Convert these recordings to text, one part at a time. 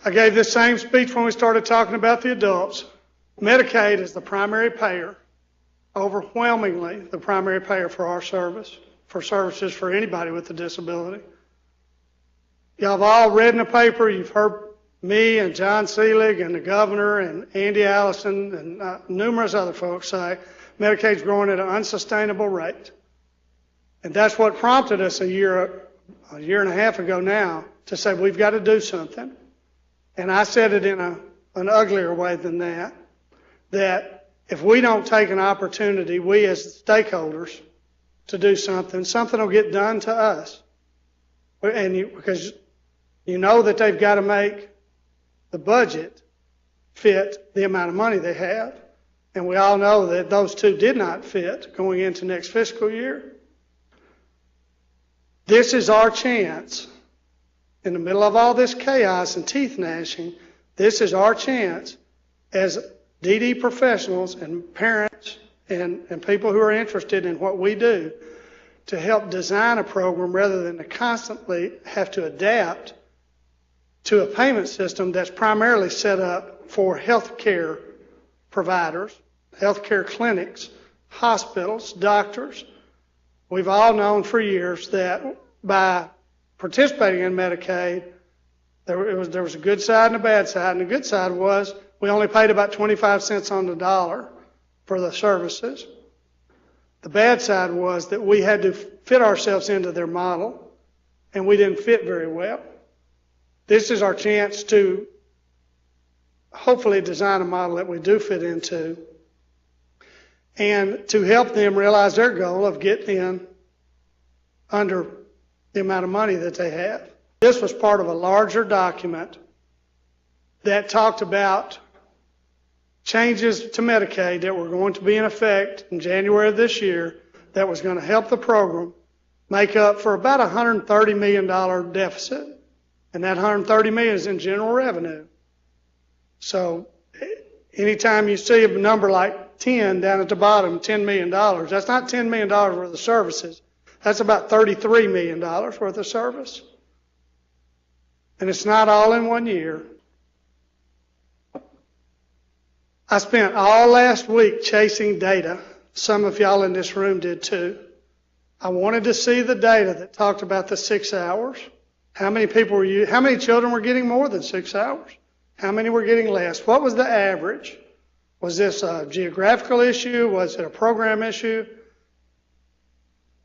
I gave this same speech when we started talking about the adults. Medicaid is the primary payer, overwhelmingly the primary payer for our service, for services for anybody with a disability. Y'all have all read in the paper, you've heard me and John Seelig and the governor and Andy Allison and numerous other folks say Medicaid's growing at an unsustainable rate. And that's what prompted us a year and a half ago now to say we've got to do something. And I said it in an uglier way than that if we don't take an opportunity, we as stakeholders, to do something, something will get done to us. Because you know that they've got to make the budget fit the amount of money they have. And we all know that those two did not fit going into next fiscal year. This is our chance. In the middle of all this chaos and teeth gnashing, this is our chance as DD professionals and parents and people who are interested in what we do to help design a program rather than to constantly have to adapt to a payment system that's primarily set up for health care providers, health care clinics, hospitals, doctors. We've all known for years that by participating in Medicaid, there was a good side and a bad side, and the good side was we only paid about 25 cents on the dollar for the services. The bad side was that we had to fit ourselves into their model, and we didn't fit very well. This is our chance to hopefully design a model that we do fit into and to help them realize their goal of getting in under the amount of money that they have. This was part of a larger document that talked about changes to Medicaid that were going to be in effect in January of this year that was going to help the program make up for about a $130 million deficit. And that $130 million is in general revenue. So anytime you see a number like 10 down at the bottom, $10 million, that's not $10 million worth of services. That's about $33 million worth of service. And it's not all in one year. I spent all last week chasing data. Some of y'all in this room did too. I wanted to see the data that talked about the 6 hours. How many children were getting more than 6 hours? How many were getting less? What was the average? Was this a geographical issue? Was it a program issue?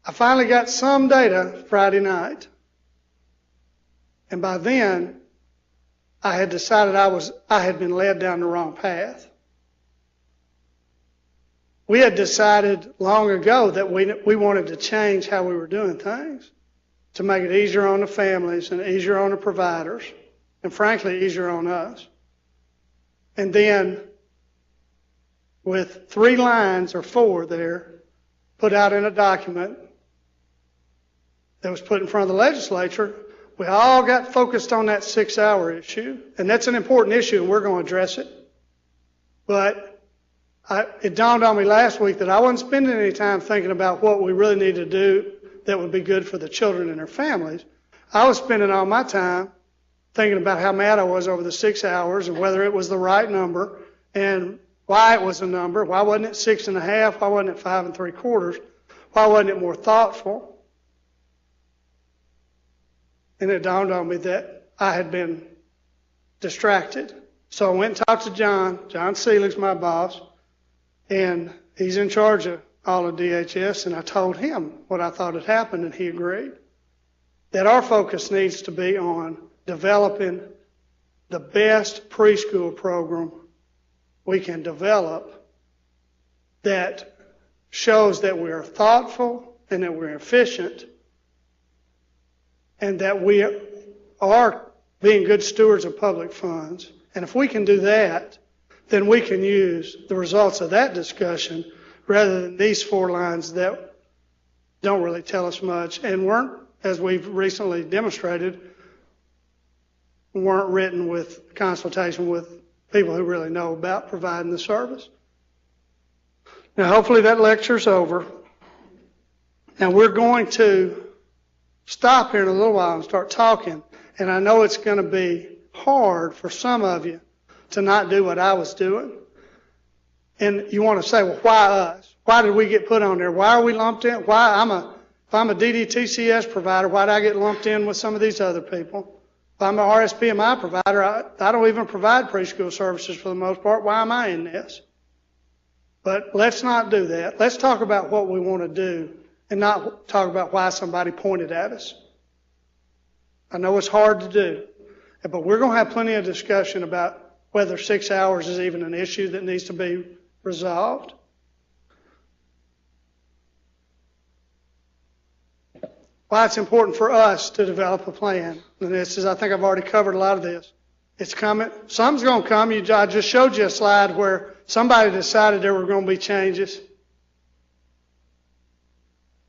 I finally got some data Friday night. And by then, I had decided I had been led down the wrong path. We had decided long ago that we wanted to change how we were doing things to make it easier on the families and easier on the providers, and frankly, easier on us. And then, with 3 lines or 4 there, put out in a document that was put in front of the legislature, we all got focused on that 6-hour issue, and that's an important issue, and we're going to address it. But it dawned on me last week that I wasn't spending any time thinking about what we really need to do that would be good for the children and their families. I was spending all my time thinking about how mad I was over the 6 hours and whether it was the right number and why it was a number. Why wasn't it 6.5? Why wasn't it 5 3/4? Why wasn't it more thoughtful? And it dawned on me that I had been distracted. So I went and talked to John. John Seelig's my boss, and he's in charge of all of DHS, and I told him what I thought had happened, and he agreed. That our focus needs to be on developing the best preschool program we can develop that shows that we are thoughtful and that we're efficient and that we are being good stewards of public funds. And if we can do that, then we can use the results of that discussion rather than these 4 lines that don't really tell us much and weren't, as we've recently demonstrated, weren't written with consultation with people who really know about providing the service. Now, hopefully that lecture's over. Now, we're going to stop here in a little while and start talking. And I know it's going to be hard for some of you to not do what I was doing. And you want to say, well, why us? Why did we get put on there? Why are we lumped in? If I'm a DDTCS provider, why did I get lumped in with some of these other people? If I'm an RSPMI provider, I don't even provide preschool services for the most part. Why am I in this? But let's not do that. Let's talk about what we want to do and not talk about why somebody pointed at us. I know it's hard to do, but we're going to have plenty of discussion about whether 6 hours is even an issue that needs to be resolved. Why it's important for us to develop a plan. And this is, I think I've already covered a lot of this. It's coming. Some's going to come. I just showed you a slide where somebody decided there were going to be changes.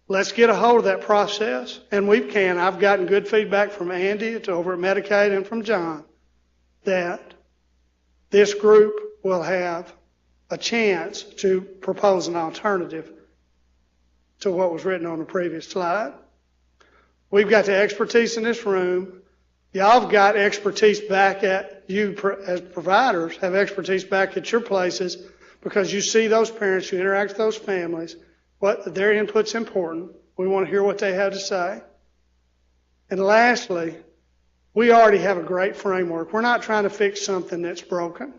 Let's get a hold of that process. And we can. I've gotten good feedback from Andy over at Medicaid and from John that this group will have a chance to propose an alternative to what was written on the previous slide. We've got the expertise in this room. Y'all have got expertise back at you as providers, have expertise back at your places because you see those parents, you interact with those families, their input's important. We want to hear what they have to say. And lastly, we already have a great framework. We're not trying to fix something that's broken.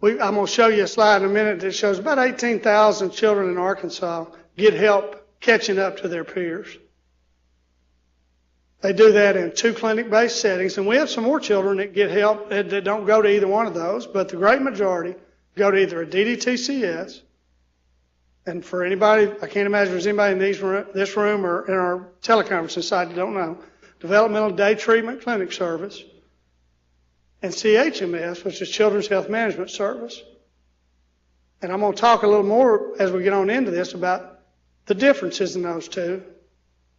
I'm going to show you a slide in a minute that shows about 18,000 children in Arkansas get help catching up to their peers. They do that in 2 clinic-based settings, and we have some more children that get help that don't go to either one of those, but the great majority go to either a DDTCS, and for anybody, I can't imagine there's anybody in this room or in our teleconference side that don't know, Developmental Day Treatment Clinic Service, and CHMS, which is Children's Health Management Service. And I'm going to talk a little more as we get on into this about the differences in those two,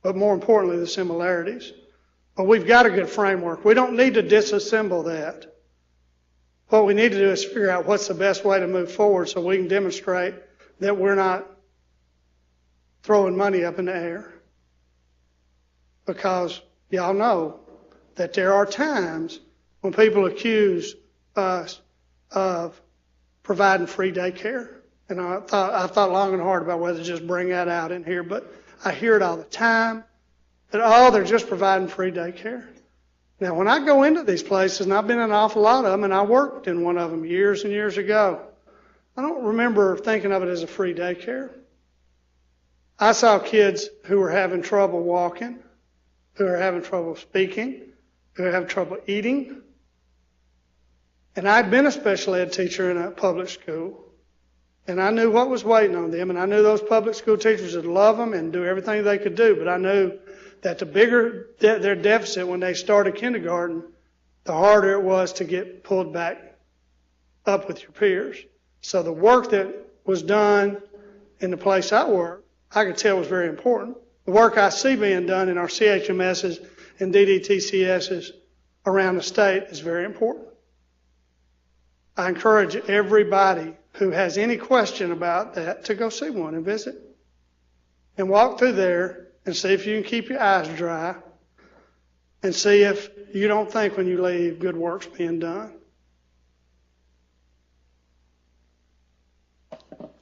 but more importantly, the similarities. But we've got a good framework. We don't need to disassemble that. What we need to do is figure out what's the best way to move forward so we can demonstrate that we're not throwing money up in the air. Because y'all know that there are times when people accuse us of providing free daycare. And I thought long and hard about whether to just bring that out in here, but I hear it all the time that, they're just providing free daycare. Now, when I go into these places, and I've been in an awful lot of them, and I worked in one of them years and years ago, I don't remember thinking of it as a free daycare. I saw kids who were having trouble walking, who were having trouble speaking, who were having trouble eating. And I'd been a special ed teacher in a public school. And I knew what was waiting on them, and I knew those public school teachers would love them and do everything they could do. But I knew that the bigger their deficit when they started kindergarten, the harder it was to get pulled back up with your peers. So the work that was done in the place I work, I could tell was very important. The work I see being done in our CHMSs and DDTCSs around the state is very important. I encourage everybody who has any question about that to go see one and visit and walk through there and see if you can keep your eyes dry and see if you don't think when you leave good work's being done.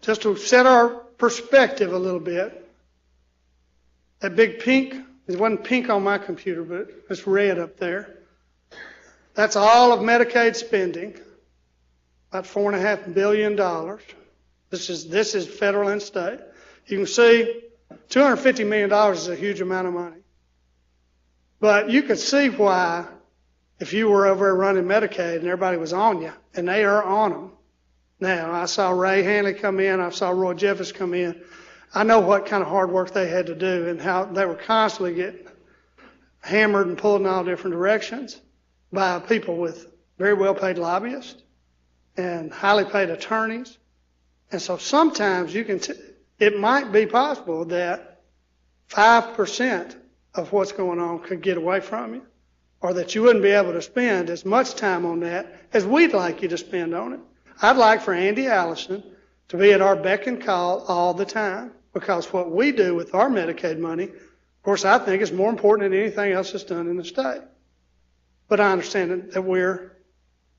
Just to set our perspective a little bit, that big pink, it wasn't pink on my computer, but it's red up there. That's all of Medicaid spending. About $4.5 billion. This is federal and state. You can see $250 million is a huge amount of money. But you could see why if you were over there running Medicaid and everybody was on you, and they are on them. Now, I saw Ray Hanley come in. I saw Roy Jeffers come in. I know what kind of hard work they had to do and how they were constantly getting hammered and pulled in all different directions by people with very well-paid lobbyists and highly paid attorneys. And so sometimes it might be possible that 5% of what's going on could get away from you, or that you wouldn't be able to spend as much time on that as we'd like you to spend on it. I'd like for Andy Allison to be at our beck and call all the time, because what we do with our Medicaid money, of course, I think is more important than anything else that's done in the state. but I understand that we're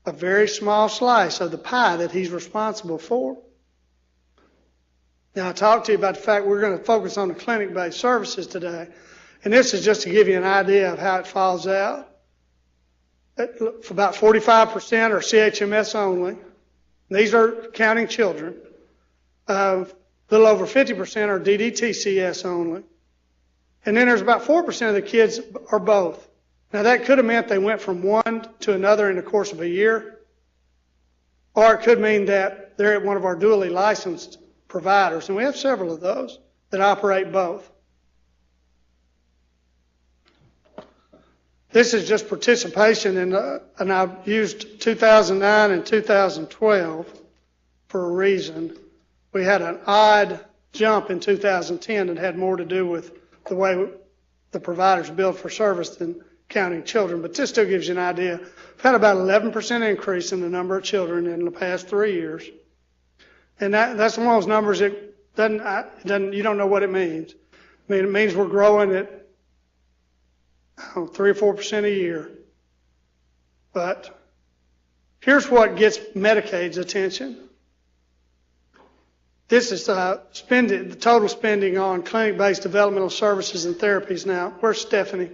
a very small slice of the pie that he's responsible for. Now, I talked to you about the fact we're going to focus on the clinic-based services today, and this is just to give you an idea of how it falls out. For about 45% are CHMS only. These are counting children. A little over 50% are DDTCS only. And then there's about 4% of the kids are both. Now, that could have meant they went from one to another in the course of a year, or it could mean that they're at one of our dually licensed providers, and we have several of those that operate both. This is just participation and I've used 2009 and 2012 for a reason. We had an odd jump in 2010 that had more to do with the way the providers billed for service than counting children, but this still gives you an idea. We've had about 11% increase in the number of children in the past 3 years. And that's one of those numbers that you don't know what it means. I mean, it means we're growing at 3 or 4% a year. But here's what gets Medicaid's attention. This is the total spending on clinic-based developmental services and therapies now. Where's Stephanie?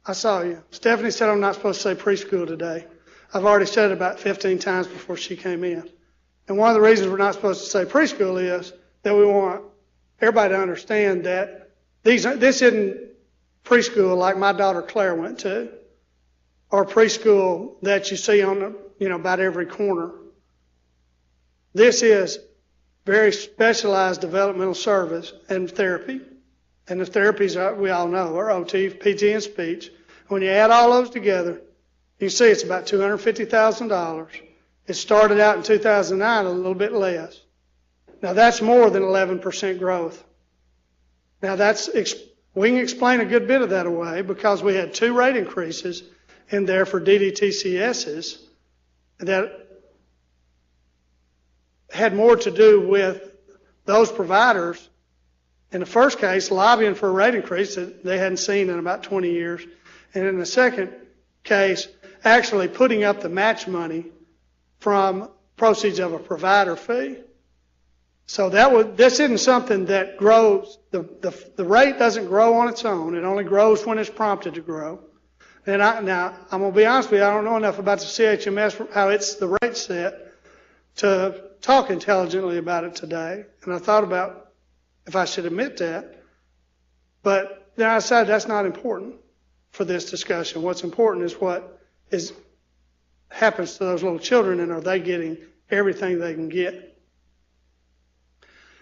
I saw you. Stephanie said I'm not supposed to say preschool today. I've already said it about 15 times before she came in. And one of the reasons we're not supposed to say preschool is that we want everybody to understand that this isn't preschool like my daughter Claire went to, or preschool that you see on about every corner. This is very specialized developmental service and therapy. And the therapies, we all know, are OT, PT, and speech. When you add all those together, you see it's about $250,000. It started out in 2009 a little bit less. Now that's more than 11% growth. Now we can explain a good bit of that away because we had 2 rate increases in there for DDTCSs that had more to do with those providers, in the first case, lobbying for a rate increase that they hadn't seen in about 20 years. And in the second case, actually putting up the match money from proceeds of a provider fee. So this isn't something that grows. The rate doesn't grow on its own. It only grows when it's prompted to grow. And now I'm going to be honest with you, I don't know enough about the CHMS, how it's the rate set, to talk intelligently about it today. And I thought about if I should admit that. But then I decided that's not important for this discussion. What's important is what happens to those little children, and are they getting everything they can get.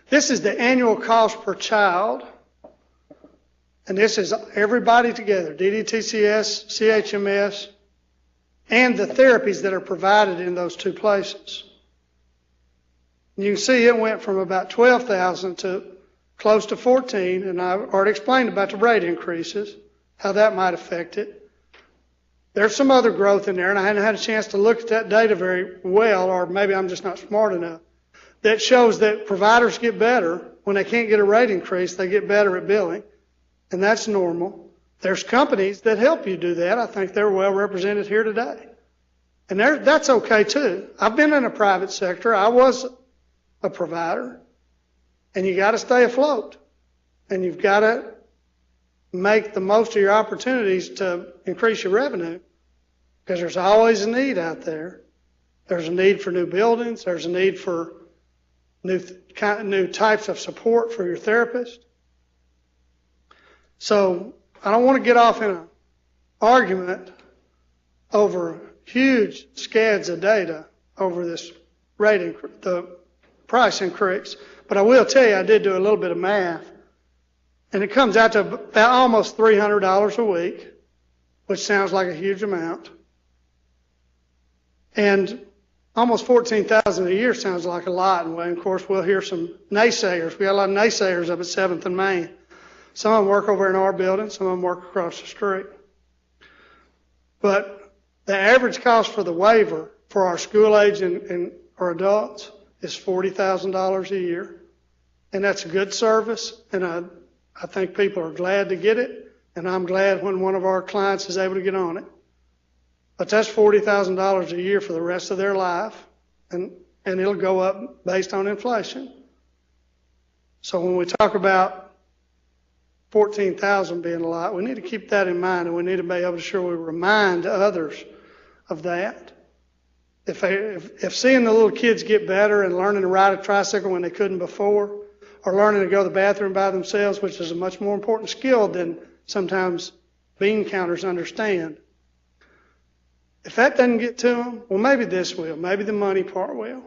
This is the annual cost per child, and this is everybody together, DDTCS, CHMS, and the therapies that are provided in those 2 places. And you can see it went from about $12,000 to close to $14,000, and I've already explained about the rate increases, how that might affect it. There's some other growth in there, and I hadn't had a chance to look at that data very well, or maybe I'm just not smart enough, that shows that providers get better. When they can't get a rate increase, they get better at billing, and that's normal. There's companies that help you do that. I think they're well represented here today. And that's okay too. I've been in a private sector. I was a provider, and you got to stay afloat, and you've got to make the most of your opportunities to increase your revenue, because there's always a need out there. There's a need for new buildings. There's a need for new types of support for your therapist. So I don't want to get off in an argument over huge scads of data over this the price increase, but I will tell you I did do a little bit of math. And it comes out to about almost $300 a week, which sounds like a huge amount. And almost $14,000 a year sounds like a lot. And of course, we'll hear some naysayers. We got a lot of naysayers up at 7th and Main. Some of them work over in our building. Some of them work across the street. But the average cost for the waiver for our school age and our adults is $40,000 a year. And that's a good service. And I think people are glad to get it, and I'm glad when one of our clients is able to get on it. But that's $40,000 a year for the rest of their life, and it'll go up based on inflation. So when we talk about 14,000 being a lot, we need to keep that in mind, and we need to be able to sure we remind others of that. If seeing the little kids get better and learning to ride a tricycle when they couldn't before, or learning to go to the bathroom by themselves, which is a much more important skill than sometimes bean counters understand. If that doesn't get to them, well, maybe this will. Maybe the money part will.